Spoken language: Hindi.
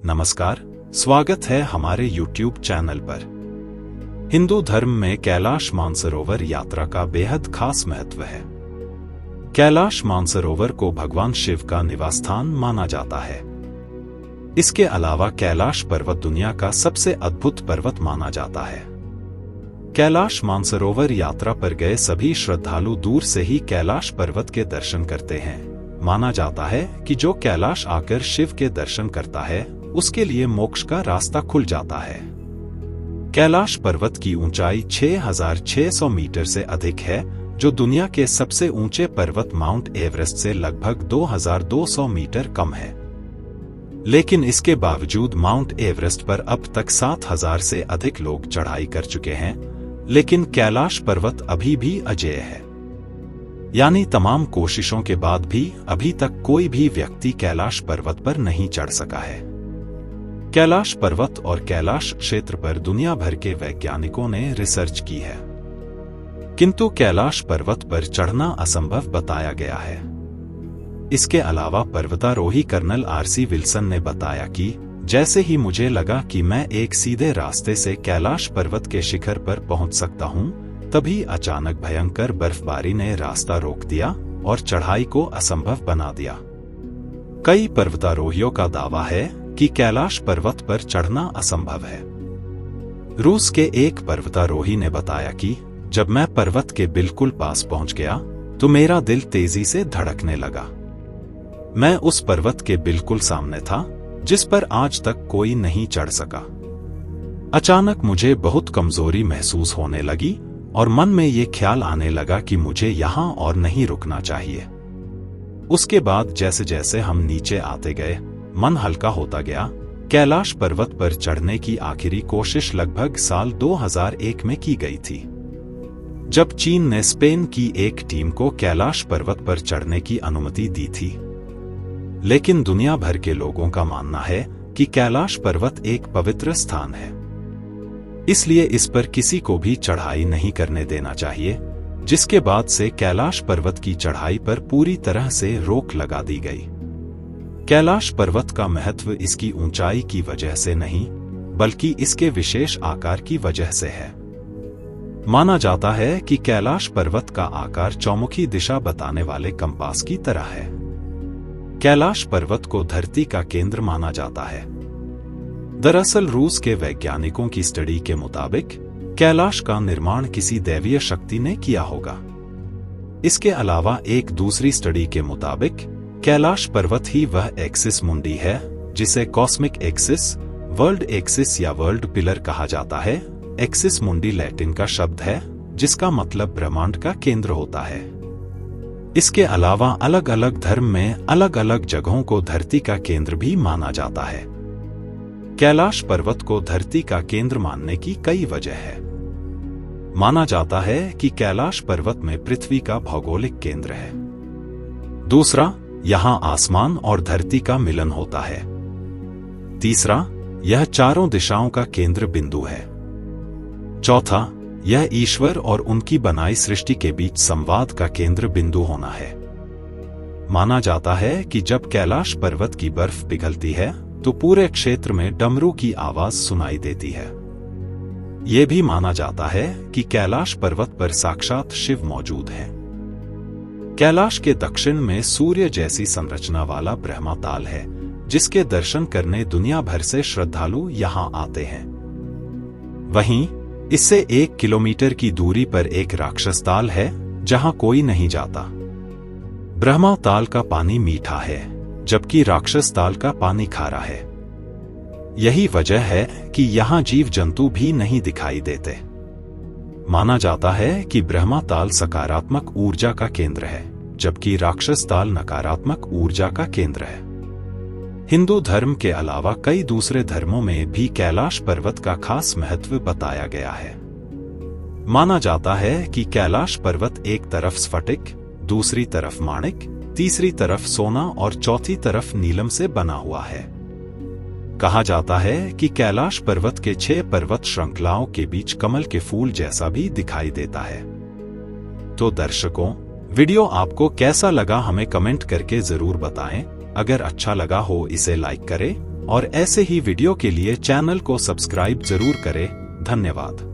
नमस्कार, स्वागत है हमारे YouTube चैनल पर। हिंदू धर्म में कैलाश मानसरोवर यात्रा का बेहद खास महत्व है। कैलाश मानसरोवर को भगवान शिव का निवास स्थान माना जाता है। इसके अलावा कैलाश पर्वत दुनिया का सबसे अद्भुत पर्वत माना जाता है। कैलाश मानसरोवर यात्रा पर गए सभी श्रद्धालु दूर से ही कैलाश पर्वत के दर्शन करते हैं। माना जाता है कि जो कैलाश आकर शिव के दर्शन करता है उसके लिए मोक्ष का रास्ता खुल जाता है। कैलाश पर्वत की ऊंचाई 6,600 मीटर से अधिक है, जो दुनिया के सबसे ऊंचे पर्वत माउंट एवरेस्ट से लगभग 2,200 मीटर कम है। लेकिन इसके बावजूद माउंट एवरेस्ट पर अब तक 7,000 से अधिक लोग चढ़ाई कर चुके हैं, लेकिन कैलाश पर्वत अभी भी अजेय है। यानी तमाम कोशिशों के बाद भी अभी तक कोई भी व्यक्ति कैलाश पर्वत पर नहीं चढ़ सका है। कैलाश पर्वत और कैलाश क्षेत्र पर दुनिया भर के वैज्ञानिकों ने रिसर्च की है, किंतु कैलाश पर्वत पर चढ़ना असंभव बताया गया है। इसके अलावा पर्वतारोही कर्नल आरसी विल्सन ने बताया कि जैसे ही मुझे लगा कि मैं एक सीधे रास्ते से कैलाश पर्वत के शिखर पर पहुंच सकता हूं, तभी अचानक भयंकर बर्फबारी ने रास्ता रोक दिया और चढ़ाई को असंभव बना दिया। कई पर्वतारोहियों का दावा है कि कैलाश पर्वत पर चढ़ना असंभव है। रूस के एक पर्वतारोही ने बताया कि जब मैं पर्वत के बिल्कुल पास पहुंच गया तो मेरा दिल तेजी से धड़कने लगा। मैं उस पर्वत के बिल्कुल सामने था जिस पर आज तक कोई नहीं चढ़ सका। अचानक मुझे बहुत कमजोरी महसूस होने लगी और मन में ये ख्याल आने लगा कि मुझे यहां और नहीं रुकना चाहिए। उसके बाद जैसे जैसे हम नीचे आते गए, मन हल्का होता गया। कैलाश पर्वत पर चढ़ने की आखिरी कोशिश लगभग साल 2001 में की गई थी, जब चीन ने स्पेन की एक टीम को कैलाश पर्वत पर चढ़ने की अनुमति दी थी। लेकिन दुनिया भर के लोगों का मानना है कि कैलाश पर्वत एक पवित्र स्थान है, इसलिए इस पर किसी को भी चढ़ाई नहीं करने देना चाहिए। जिसके बाद से कैलाश पर्वत की चढ़ाई पर पूरी तरह से रोक लगा दी गई। कैलाश पर्वत का महत्व इसकी ऊंचाई की वजह से नहीं, बल्कि इसके विशेष आकार की वजह से है। माना जाता है कि कैलाश पर्वत का आकार चौमुखी दिशा बताने वाले कंपास की तरह है। कैलाश पर्वत को धरती का केंद्र माना जाता है। दरअसल रूस के वैज्ञानिकों की स्टडी के मुताबिक कैलाश का निर्माण किसी दैवीय शक्ति ने किया होगा। इसके अलावा एक दूसरी स्टडी के मुताबिक कैलाश पर्वत ही वह एक्सिस मुंडी है जिसे कॉस्मिक एक्सिस, वर्ल्ड एक्सिस या वर्ल्ड पिलर कहा जाता है। एक्सिस मुंडी लैटिन का शब्द है जिसका मतलब ब्रह्मांड का केंद्र होता है। इसके अलावा अलग अलग धर्म में अलग अलग जगहों को धरती का केंद्र भी माना जाता है। कैलाश पर्वत को धरती का केंद्र मानने की कई वजह है। माना जाता है कि कैलाश पर्वत में पृथ्वी का भौगोलिक केंद्र है। दूसरा, यहां आसमान और धरती का मिलन होता है। तीसरा, यह चारों दिशाओं का केंद्र बिंदु है। चौथा, यह ईश्वर और उनकी बनाई सृष्टि के बीच संवाद का केंद्र बिंदु होना है। माना जाता है कि जब कैलाश पर्वत की बर्फ पिघलती है तो पूरे क्षेत्र में डमरू की आवाज सुनाई देती है। यह भी माना जाता है कि कैलाश पर्वत पर साक्षात शिव मौजूद है। कैलाश के दक्षिण में सूर्य जैसी संरचना वाला ब्रह्माताल है, जिसके दर्शन करने दुनिया भर से श्रद्धालु यहां आते हैं। वहीं इससे 1 किलोमीटर की दूरी पर एक राक्षस ताल है जहां कोई नहीं जाता। ब्रह्माताल का पानी मीठा है, जबकि राक्षस ताल का पानी खारा है। यही वजह है कि यहां जीव जंतु भी नहीं दिखाई देते। माना जाता है कि ब्रह्माताल सकारात्मक ऊर्जा का केंद्र है, जबकि राक्षस ताल नकारात्मक ऊर्जा का केंद्र है। हिंदू धर्म के अलावा कई दूसरे धर्मों में भी कैलाश पर्वत का खास महत्व बताया गया है। माना जाता है कि कैलाश पर्वत एक तरफ स्फटिक, दूसरी तरफ माणिक, तीसरी तरफ सोना और चौथी तरफ नीलम से बना हुआ है। कहा जाता है कि कैलाश पर्वत के 6 पर्वत श्रृंखलाओं के बीच कमल के फूल जैसा भी दिखाई देता है। तो दर्शकों, वीडियो आपको कैसा लगा हमें कमेंट करके जरूर बताएं। अगर अच्छा लगा हो इसे लाइक करें और ऐसे ही वीडियो के लिए चैनल को सब्सक्राइब जरूर करें। धन्यवाद।